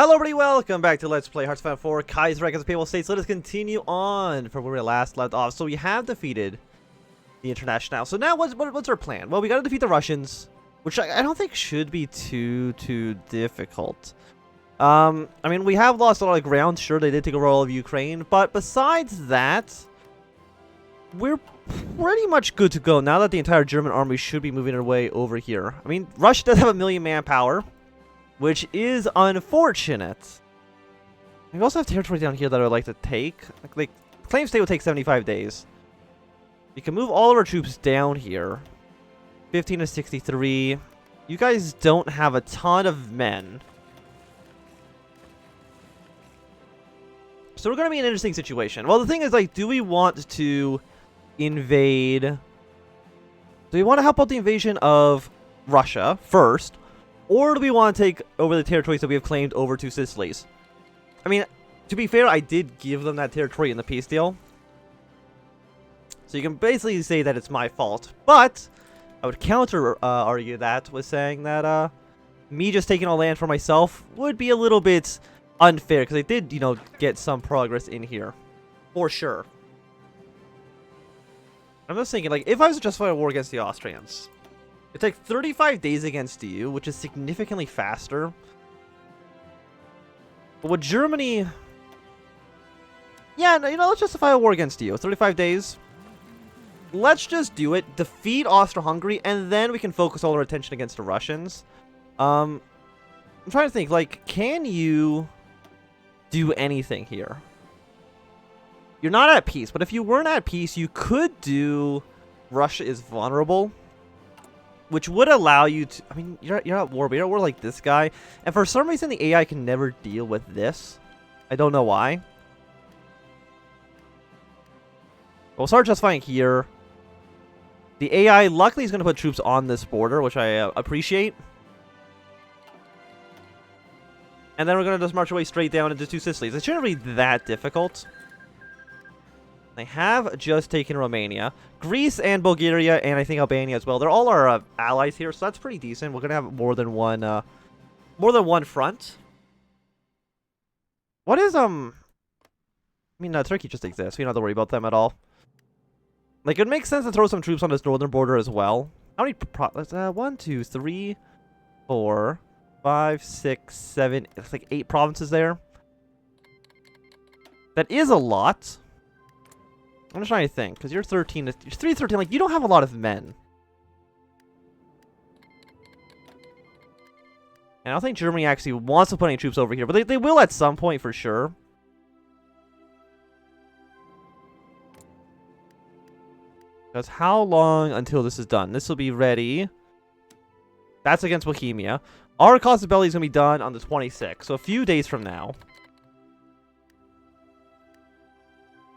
Hello everybody, welcome back to Let's Play Hearts of Iron 4 Kaiserreich Papal States. Let us continue on from where we last left off. So we have defeated the International. So now what's our plan? Well, we gotta defeat the Russians, which I don't think should be too difficult. I mean, we have lost a lot of ground. Sure, they did take over all of Ukraine, but besides that, we're pretty much good to go now that the entire German army should be moving their way over here. I mean, Russia does have 1 million manpower, which is unfortunate. We also have territory down here that I would like to take. Like claim state will take 75 days. We can move all of our troops down here. 15 to 63. You guys don't have a ton of men. So we're going to be in an interesting situation. Well, the thing is, like, do we want to invade? Do we want to help out the invasion of Russia first? Or do we want to take over the territories that we have claimed over to Sicilies? I mean, to be fair, I did give them that territory in the peace deal. So you can basically say that it's my fault. But I would counter argue that with saying that me just taking all land for myself would be a little bit unfair. Because I did, you know, get some progress in here. For sure. I'm just thinking, like, if I was to justify a war against the Austrians, it'd take 35 days against you, which is significantly faster. But with Germany... Yeah, no, you know, let's justify a war against you. 35 days. Let's just do it. Defeat Austria-Hungary, and then we can focus all our attention against the Russians. I'm trying to think, like, can you do anything here? You're not at peace, but if you weren't at peace, you could do Russia is vulnerable, which would allow you to... I mean, you're at war, but you're at war like this guy. And for some reason, the AI can never deal with this. I don't know why. We'll start justifying here. The AI, luckily, is going to put troops on this border, which I appreciate. And then we're going to just march our way straight down into two Sicilies. It shouldn't be that difficult. They have just taken Romania, Greece, and Bulgaria, and I think Albania as well. They're all our allies here, so that's pretty decent. We're gonna have more than one front. What is I mean, Turkey just exists. We don't have to worry about them at all. Like, it makes sense to throw some troops on this northern border as well. How many? 1, 2, 3, 4, 5, 6, 7. It's like 8 provinces there. That is a lot. I'm just trying to think, because you're 13, you're 313, like, you don't have a lot of men. And I don't think Germany actually wants to put any troops over here, but they will at some point for sure. Because how long until this is done? This will be ready. That's against Bohemia. Our Cost of Belly is going to be done on the 26th, so a few days from now.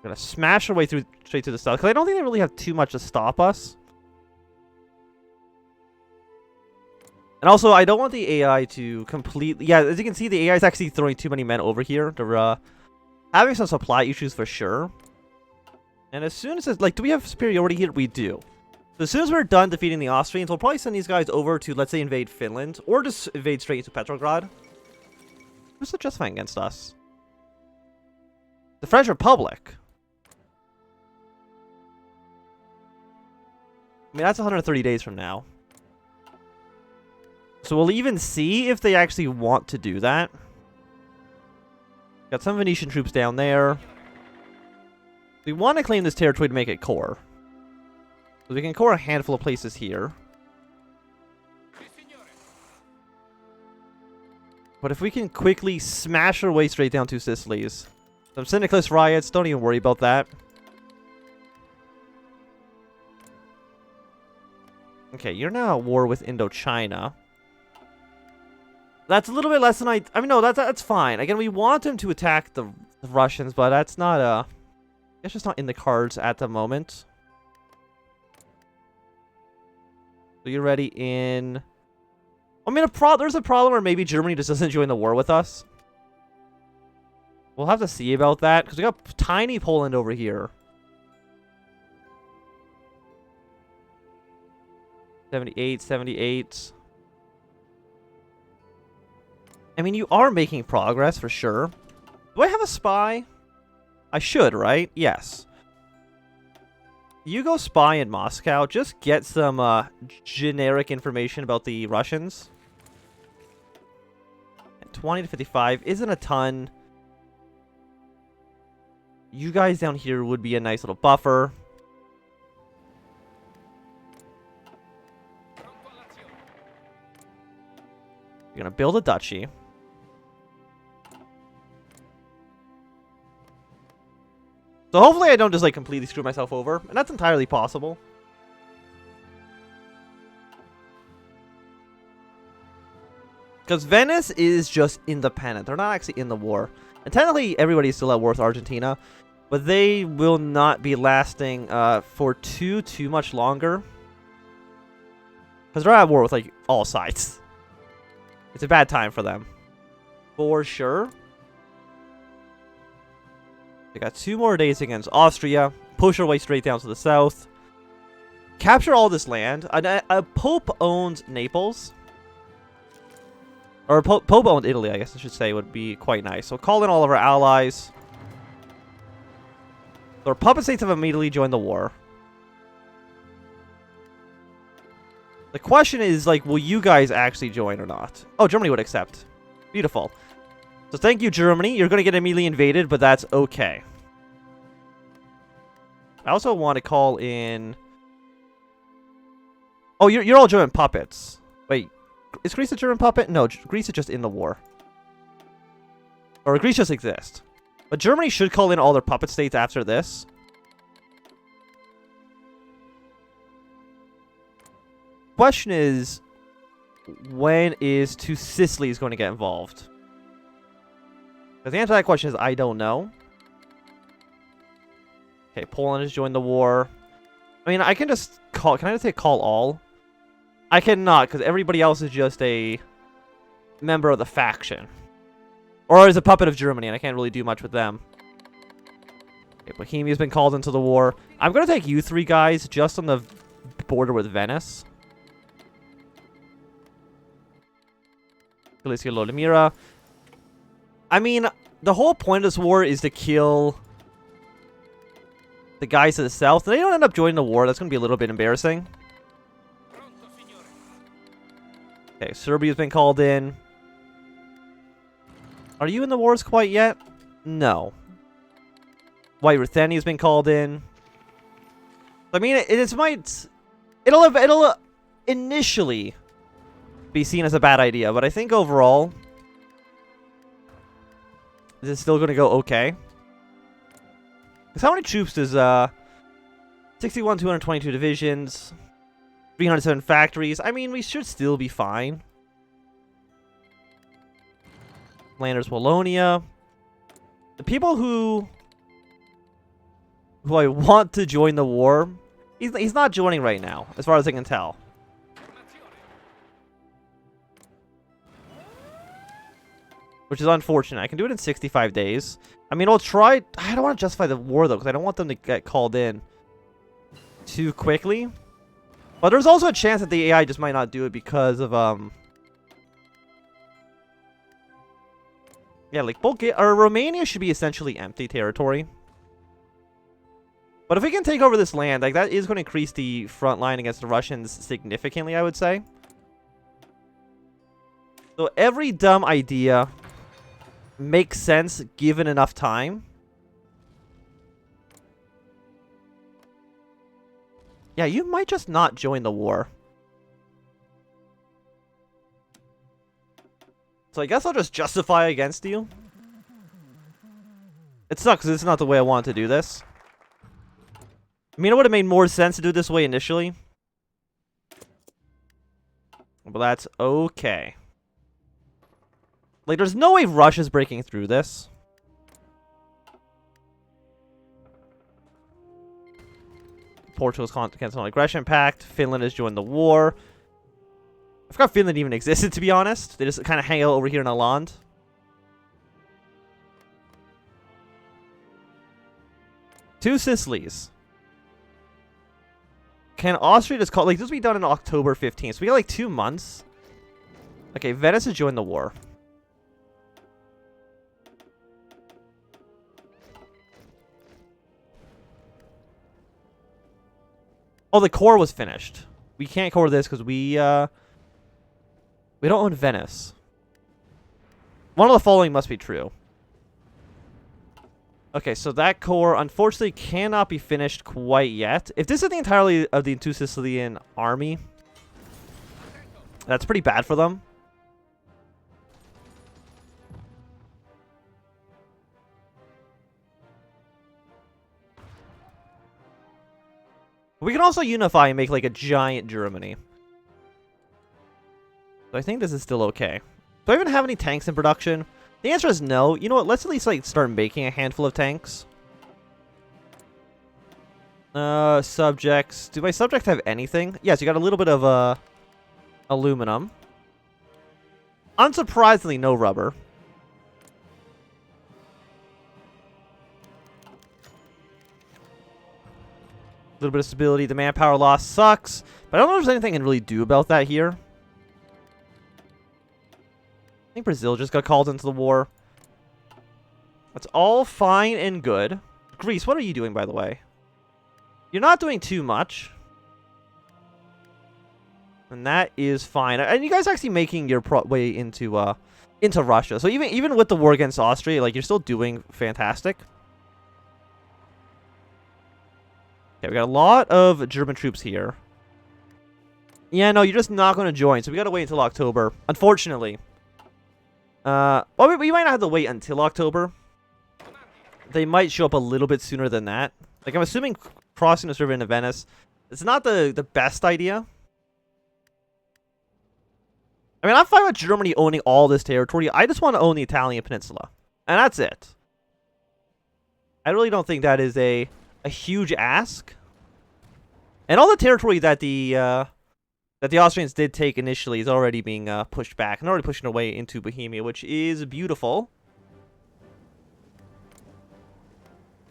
Gonna smash our way through straight to the south, because I don't think they really have too much to stop us. And also, I don't want the AI to completely... Yeah, as you can see, the AI is actually throwing too many men over here. They're having some supply issues for sure. And as soon as it's... Like, do we have superiority here? We do. So as soon as we're done defeating the Austrians, we'll probably send these guys over to, let's say, invade Finland. Or just invade straight into Petrograd. Who's justifying against us? The French Republic. I mean, that's 130 days from now. So we'll even see if they actually want to do that. Got some Venetian troops down there. We want to claim this territory to make it core. So we can core a handful of places here. But if we can quickly smash our way straight down to Sicilies. Some syndicalist riots, don't even worry about that. Okay, you're now at war with Indochina. That's a little bit less than I mean, no, that's fine. Again, we want them to attack the Russians, but that's not, it's just not in the cards at the moment. So you're ready in... I mean, there's a problem where maybe Germany just doesn't join the war with us. We'll have to see about that, because we got tiny Poland over here. 78, 78. I mean, you are making progress for sure. Do I have a spy? I should, right? Yes. You go spy in Moscow. Just get some generic information about the Russians. 20 to 55 isn't a ton. You guys down here would be a nice little buffer. You're gonna build a duchy. So hopefully I don't just like completely screw myself over, and that's entirely possible. Because Venice is just independent. They're not actually in the war. And technically everybody's still at war with Argentina, but they will not be lasting for too much longer. Because they're at war with like all sides. It's a bad time for them. For sure. They got 2 more days against Austria. Push our way straight down to the south. Capture all this land. A Pope owned Naples. Or Pope owned Italy, I guess I should say, would be quite nice. So call in all of our allies. So our puppet states have immediately joined the war. The question is, like, will you guys actually join or not? Oh, Germany would accept. Beautiful. So thank you, Germany. You're going to get immediately invaded, but that's okay. I also want to call in... Oh, you're all German puppets. Wait, is Greece a German puppet? No, Greece is just in the war. Or Greece just exists. But Germany should call in all their puppet states after this. Question is, when is Two Sicilies going to get involved? Because the answer to that question is I don't know. Okay, Poland has joined the war. I mean, I can just call... Can I just say call all? I cannot, because everybody else is just a member of the faction. Or is a puppet of Germany, and I can't really do much with them. Okay, Bohemia's been called into the war. I'm going to take you 3 guys just on the border with Venice. Galicia, Lodimira. I mean, the whole point of this war is to kill the guys to the south. They don't end up joining the war. That's going to be a little bit embarrassing. Okay, Serbia's been called in. Are you in the wars quite yet? No. White Ruthenia's been called in. I mean, it'll initially be seen as a bad idea, but I think overall this is still going to go okay. Because how many troops does 61, 222 divisions, 307 factories? I mean, we should still be fine. Flanders, Wallonia. The people who I want to join the war, he's not joining right now, as far as I can tell. Which is unfortunate. I can do it in 65 days. I mean, I'll try... I don't want to justify the war, though, because I don't want them to get called in too quickly. But there's also a chance that the AI just might not do it because of, yeah, like, Bulgaria... Or Romania should be essentially empty territory. But if we can take over this land, like, that is going to increase the front line against the Russians significantly, I would say. So every dumb idea makes sense given enough time. Yeah, you might just not join the war. So I guess I'll just justify against you. It sucks because it's not the way I wanted to do this. I mean, it would have made more sense to do it this way initially. But that's okay. Like, there's no way Russia's breaking through this. Portugal's canceled an aggression pact. Finland has joined the war. I forgot Finland even existed, to be honest. They just kind of hang out over here in Åland. Two Sicilies. Can Austria just call... Like, this will be done on October 15th. So we got, like, 2 months. Okay, Venice has joined the war. Oh, the core was finished. We can't core this because we don't own Venice. One of the following must be true. Okay, so that core unfortunately cannot be finished quite yet. If this is the entirety of the two Sicilian army, that's pretty bad for them. We can also unify and make like a giant Germany. So I think this is still okay. Do I even have any tanks in production? The answer is no. You know what? Let's at least like start making a handful of tanks. Subjects. Do my subjects have anything? Yes, you got a little bit of aluminum. Unsurprisingly, no rubber. A little bit of stability. The manpower loss sucks, but I don't know if there's anything I can really do about that here. I think Brazil just got called into the war. That's all fine and good. Greece, what are you doing, by the way? You're not doing too much. And that is fine. And you guys are actually making your way into Russia. So even with the war against Austria, like, you're still doing fantastic. Okay, we got a lot of German troops here. Yeah, no, you're just not going to join. So we got to wait until October. Unfortunately. Well, we might not have to wait until October. They might show up a little bit sooner than that. Like, I'm assuming crossing this river into Venice, it's not the best idea. I mean, I'm fine with Germany owning all this territory. I just want to own the Italian peninsula. And that's it. I really don't think that is a huge ask. And all the territory that the Austrians did take initially is already being pushed back. And already pushing away into Bohemia, which is beautiful.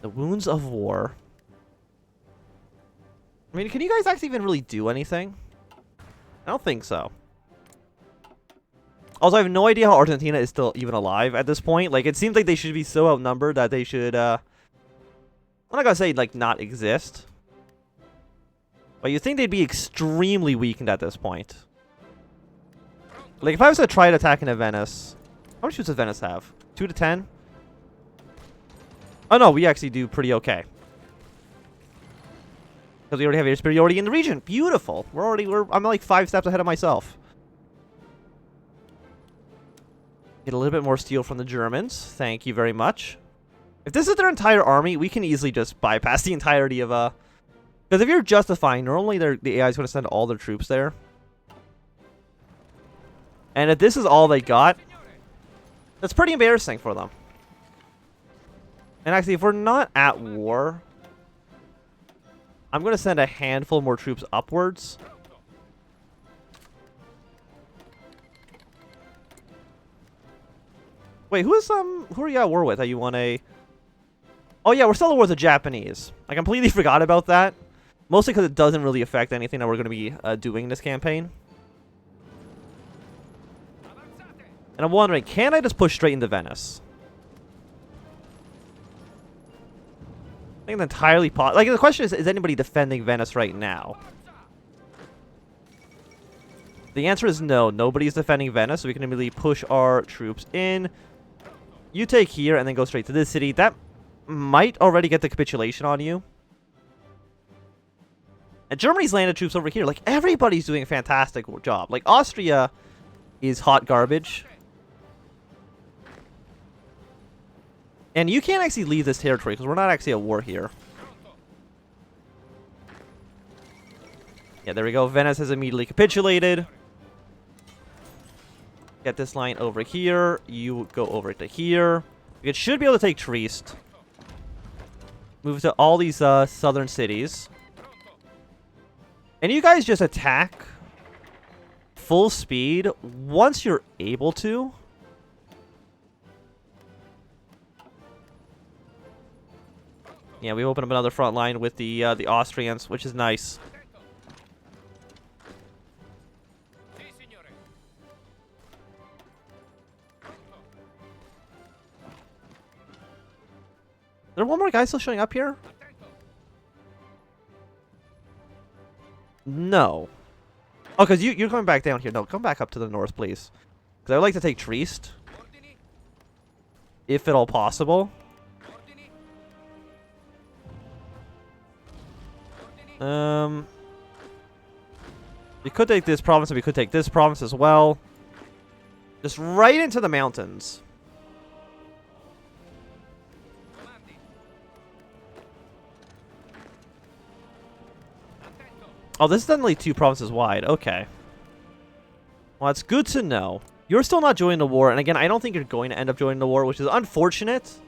The wounds of war. I mean, can you guys actually even really do anything? I don't think so. Also, I have no idea how Argentina is still even alive at this point. Like, it seems like they should be so outnumbered that they should, I'm not gonna say, like, not exist. But you'd think they'd be extremely weakened at this point. Like, if I was to try to attack into Venice... How many troops does Venice have? 2 to 10? Oh, no, we actually do pretty okay. Because we already have air superiority in the region. Beautiful. I'm like 5 steps ahead of myself. Get a little bit more steel from the Germans. Thank you very much. If this is their entire army, we can easily just bypass the entirety of because if you're justifying, normally the AI is going to send all their troops there. And if this is all they got, that's pretty embarrassing for them. And actually, if we're not at war, I'm going to send a handful more troops upwards. Wait, who are you at war with that you want a... Oh yeah, we're still at war with the Japanese. I completely forgot about that. Mostly because it doesn't really affect anything that we're going to be doing in this campaign. And I'm wondering, can I just push straight into Venice? I think it's entirely possible. Like, the question is anybody defending Venice right now? The answer is no. Nobody's defending Venice, so we can immediately push our troops in. You take here and then go straight to this city. That might already get the capitulation on you. And Germany's landed troops over here. Like, everybody's doing a fantastic job. Like, Austria is hot garbage. And you can't actually leave this territory because we're not actually at war here. Yeah, there we go. Venice has immediately capitulated. Get this line over here. You go over to here. It should be able to take Trieste. Move to all these southern cities. And you guys just attack full speed once you're able to. Yeah, we open up another front line with the Austrians, which is nice. Is there one more guy still showing up here? No. Oh, because you're coming back down here. No, come back up to the north, please. Because I would like to take Trieste. If at all possible. We could take this province, and we could take this province as well. Just right into the mountains. Oh, this is definitely 2 provinces wide. Okay. Well, that's good to know. You're still not joining the war, and again, I don't think you're going to end up joining the war, which is unfortunate.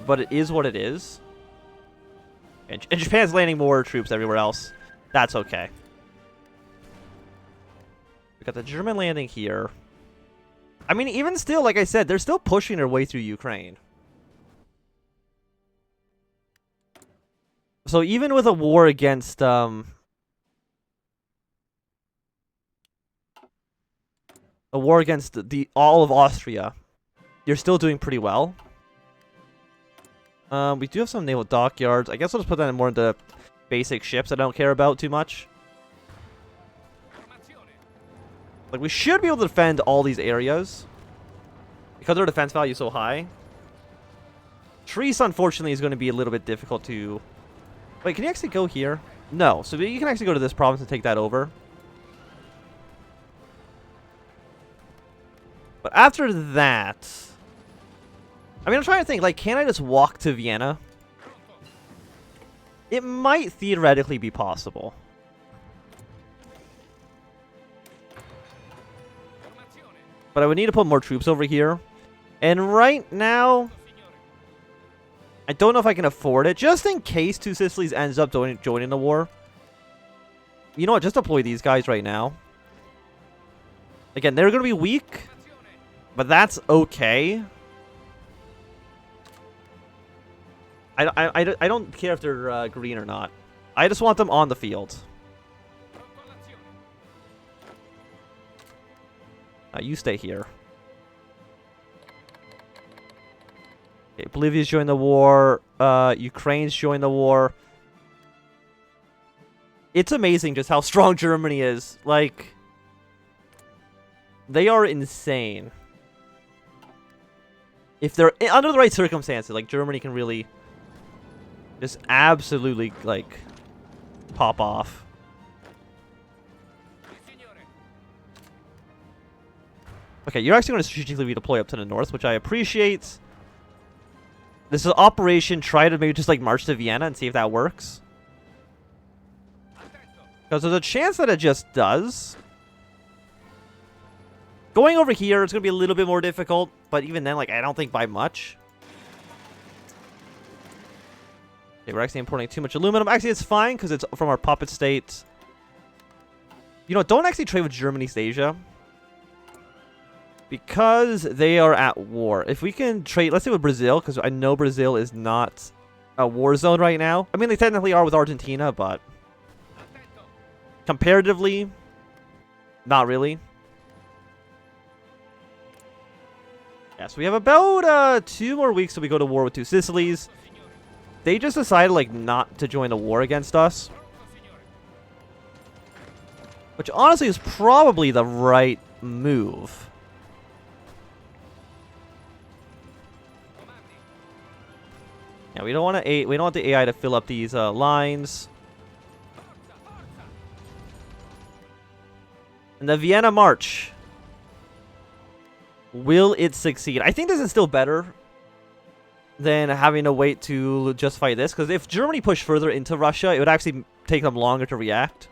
But it is what it is. And Japan's landing more troops everywhere else. That's okay. We got the German landing here. I mean, even still, like I said, they're still pushing their way through Ukraine. So even with a war against a war against all of Austria, you're still doing pretty well. We do have some naval dockyards. I guess we'll just put that in more into basic ships I don't care about too much. Like, we should be able to defend all these areas because their defense value is so high. Trieste, unfortunately, is going to be a little bit difficult to... Wait, can you actually go here? No. So you can actually go to this province and take that over. But after that... I mean, I'm trying to think, like, can I just walk to Vienna? It might theoretically be possible. But I would need to put more troops over here. And right now... I don't know if I can afford it. Just in case Two Sicilies ends up joining the war. You know what? Just deploy these guys right now. Again, they're going to be weak. But that's okay. I don't care if they're green or not. I just want them on the field. You stay here. Okay, Bolivia's joined the war. Ukraine's joined the war. It's amazing just how strong Germany is. Like, they are insane. If they're under the right circumstances, like, Germany can really just absolutely, like, pop off. Okay, you're actually going to strategically redeploy up to the north, which I appreciate. This is Operation Try to maybe just, like, march to Vienna and see if that works. Because there's a chance that it just does. Going over here, it's going to be a little bit more difficult. But even then, like, I don't think by much. Okay, we're actually importing too much aluminum. Actually, it's fine because it's from our puppet state. You know, don't actually trade with Germany, East Asia. Because they are at war. If we can trade, let's say with Brazil, because I know Brazil is not a war zone right now. I mean, they technically are with Argentina, but comparatively, not really. Yeah, so we have about 2 more weeks till we go to war with Two Sicilies. They just decided, like, not to join the war against us. Which, honestly, is probably the right move. Yeah, we don't want the AI to fill up these lines. And the Vienna March. Will it succeed? I think this is still better than having to wait to just fight this. Because if Germany pushed further into Russia, it would actually take them longer to react.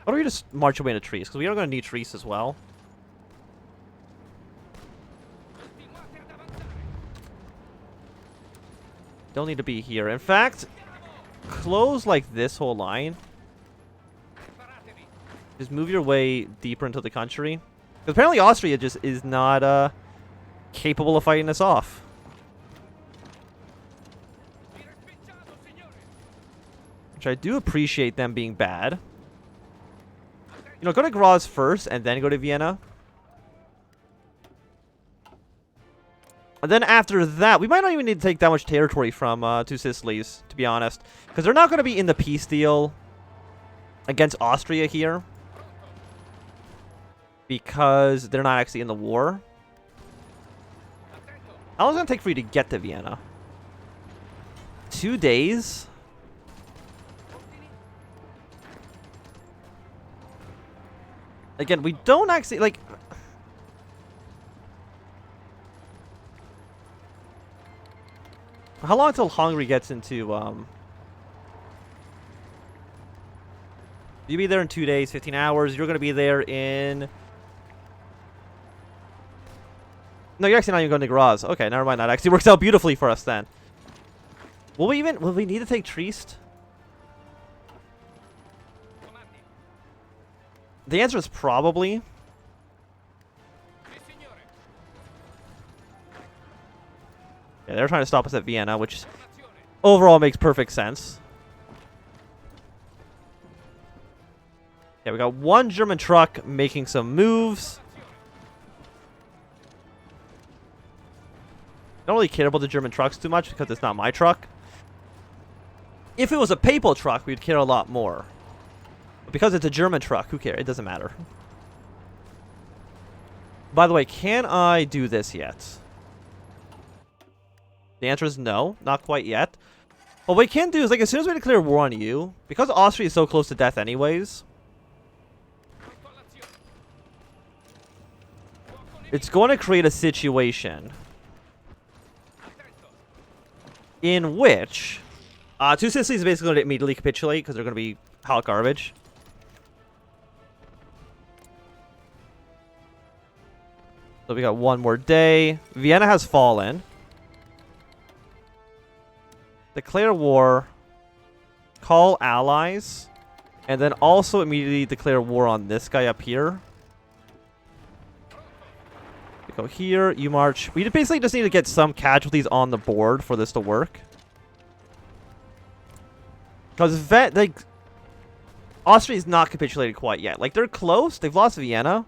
Why don't we just march away into trees? Because we are going to need trees as well. Don't need to be here. In fact, close like this whole line. Just move your way deeper into the country. Because apparently Austria just is not capable of fighting us off. Which I do appreciate them being bad. You know, go to Graz first and then go to Vienna. And then after that, we might not even need to take that much territory from two Sicilies, to be honest. Because they're not going to be in the peace deal against Austria here. Because they're not actually in the war. How long is it going to take for you to get to Vienna? 2 days? Again, we don't actually, like... How long until Hungary gets into, You'll be there in 2 days, 15 hours. You're going to be there in... No, you're actually not even going to Graz. Okay, never mind. That actually works out beautifully for us then. Will we need to take Trieste? The answer is probably. Yeah, they're trying to stop us at Vienna, which overall makes perfect sense. Yeah, we got one German truck making some moves. I don't really care about the German trucks too much because it's not my truck. If it was a papal truck, we'd care a lot more. But because it's a German truck, who cares? It doesn't matter. By the way, can I do this yet? The answer is no, not quite yet. What we can do is, like, as soon as we declare war on you, because Austria is so close to death anyways, it's going to create a situation in which two Sicilies is basically going to immediately capitulate because they're going to be hot garbage. So we got one more day. Vienna has fallen. Declare war. Call allies. And then also immediately declare war on this guy up here. We go here. You march. We basically just need to get some casualties on the board for this to work. Because like, Austria's not capitulated quite yet. Like, they're close. They've lost Vienna.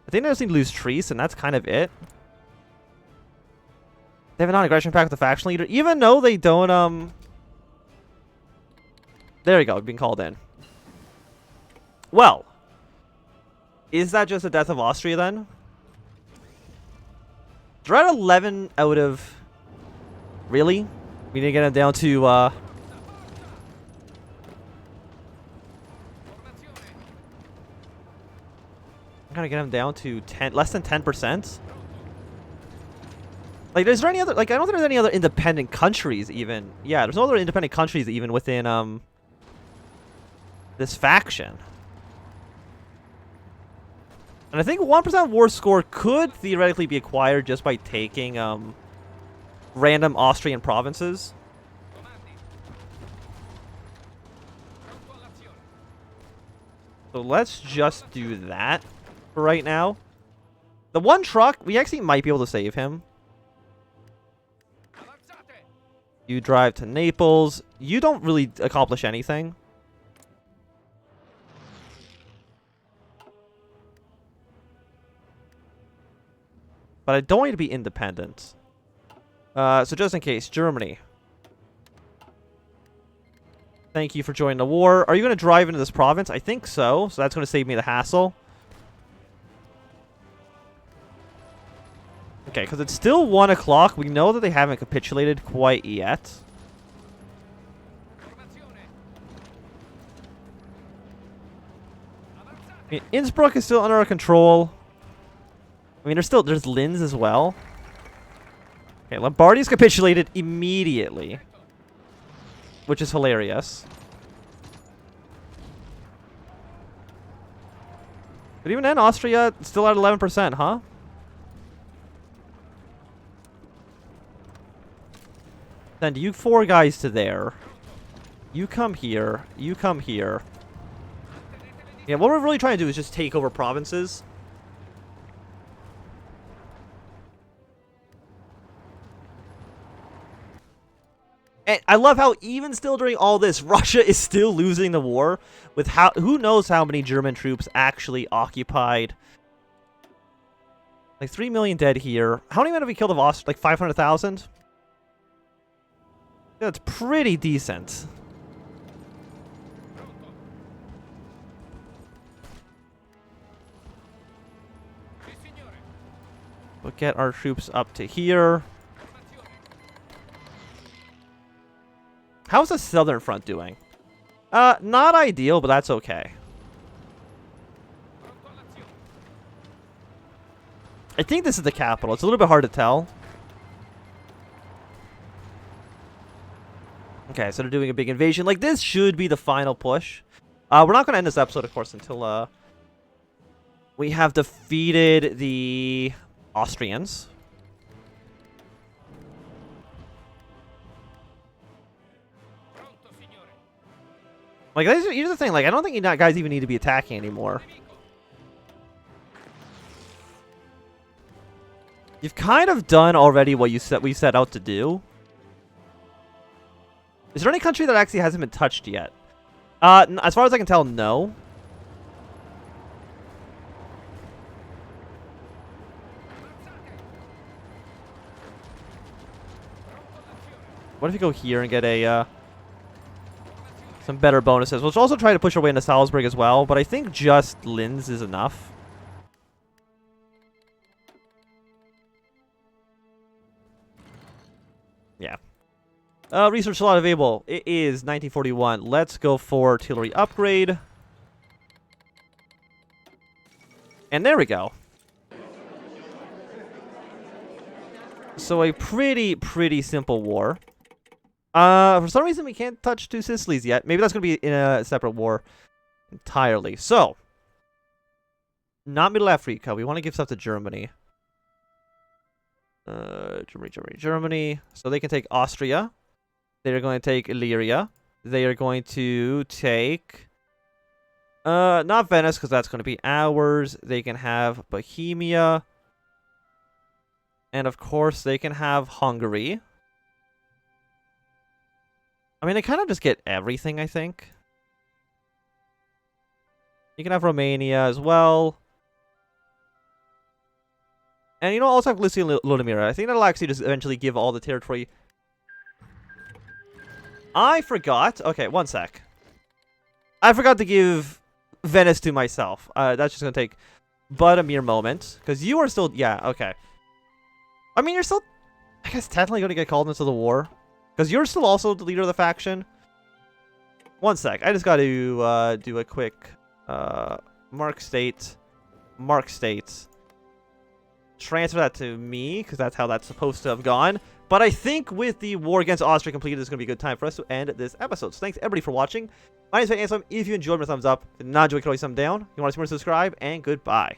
I think they just need to lose Trieste, and that's kind of it. They have a non-aggression pact with the faction leader, even though they don't, There we go, being called in. Well. Is that just the death of Austria, then? They're at 11 out of... Really? We need to get it down to, I'm gonna get him down to less than 10%. Like, is there any other? Like, I don't think there's any other independent countries even. Yeah, there's no other independent countries even within this faction. And I think 1% war score could theoretically be acquired just by taking random Austrian provinces. So let's just do that for right now. The one truck, we actually might be able to save him. You drive to Naples. You don't really accomplish anything. But I don't need to be independent. So just in case, Germany. Thank you for joining the war. Are you going to drive into this province? I think so. So that's going to save me the hassle. Okay, because it's still 1 o'clock. We know that they haven't capitulated quite yet. I mean, Innsbruck is still under our control. I mean, there's Linz as well. Okay, Lombardy's capitulated immediately, which is hilarious. But even then, Austria still at 11%, huh? Send you 4 guys to there. You come here. You come here. Yeah, what we're really trying to do is just take over provinces. And I love how even still during all this, Russia is still losing the war with who knows how many German troops actually occupied. Like 3 million dead here. How many men have we killed of Austria? Like 500,000? That's pretty decent. We'll get our troops up to here. How's the Southern Front doing? Not ideal, but that's okay. I think this is the capital. It's a little bit hard to tell. Okay, so they're doing a big invasion. Like, this should be the final push. We're not going to end this episode, of course, until we have defeated the Austrians. Like, here's the thing. Like, I don't think you guys even need to be attacking anymore. You've kind of done already what we set out to do. Is there any country that actually hasn't been touched yet? As far as I can tell, no. What if you go here and get a some better bonuses? We'll also try to push our way into Salzburg as well, but I think just Linz is enough. Yeah. Research slot available. It is 1941. Let's go for artillery upgrade. And there we go. So a pretty simple war. For some reason we can't touch two Sicilies yet. Maybe that's going to be in a separate war entirely. So, not Middle Africa. We want to give stuff to Germany. Germany. So they can take Austria. They are going to take Illyria. They are going to take... not Venice, because that's going to be ours. They can have Bohemia. And of course, they can have Hungary. I mean, they kind of just get everything, I think. You can have Romania as well. And you know, also have Lycia and Ludmira. I think that'll actually just eventually give all the territory. I forgot. Okay, one sec. I forgot to give Venice to myself. That's just going to take but a mere moment. Because you are still... Yeah, okay. I mean, you're still, I guess, technically going to get called into the war. Because you're still also the leader of the faction. One sec. I just got to do a quick mark state. Transfer that to me, because that's how that's supposed to have gone. But I think with the war against Austria completed, it's going to be a good time for us to end this episode. So thanks, everybody, for watching. My name is Ansem. If you enjoyed, a thumbs up. If you not enjoy, you can always thumb down. If you want to see more, subscribe, and goodbye.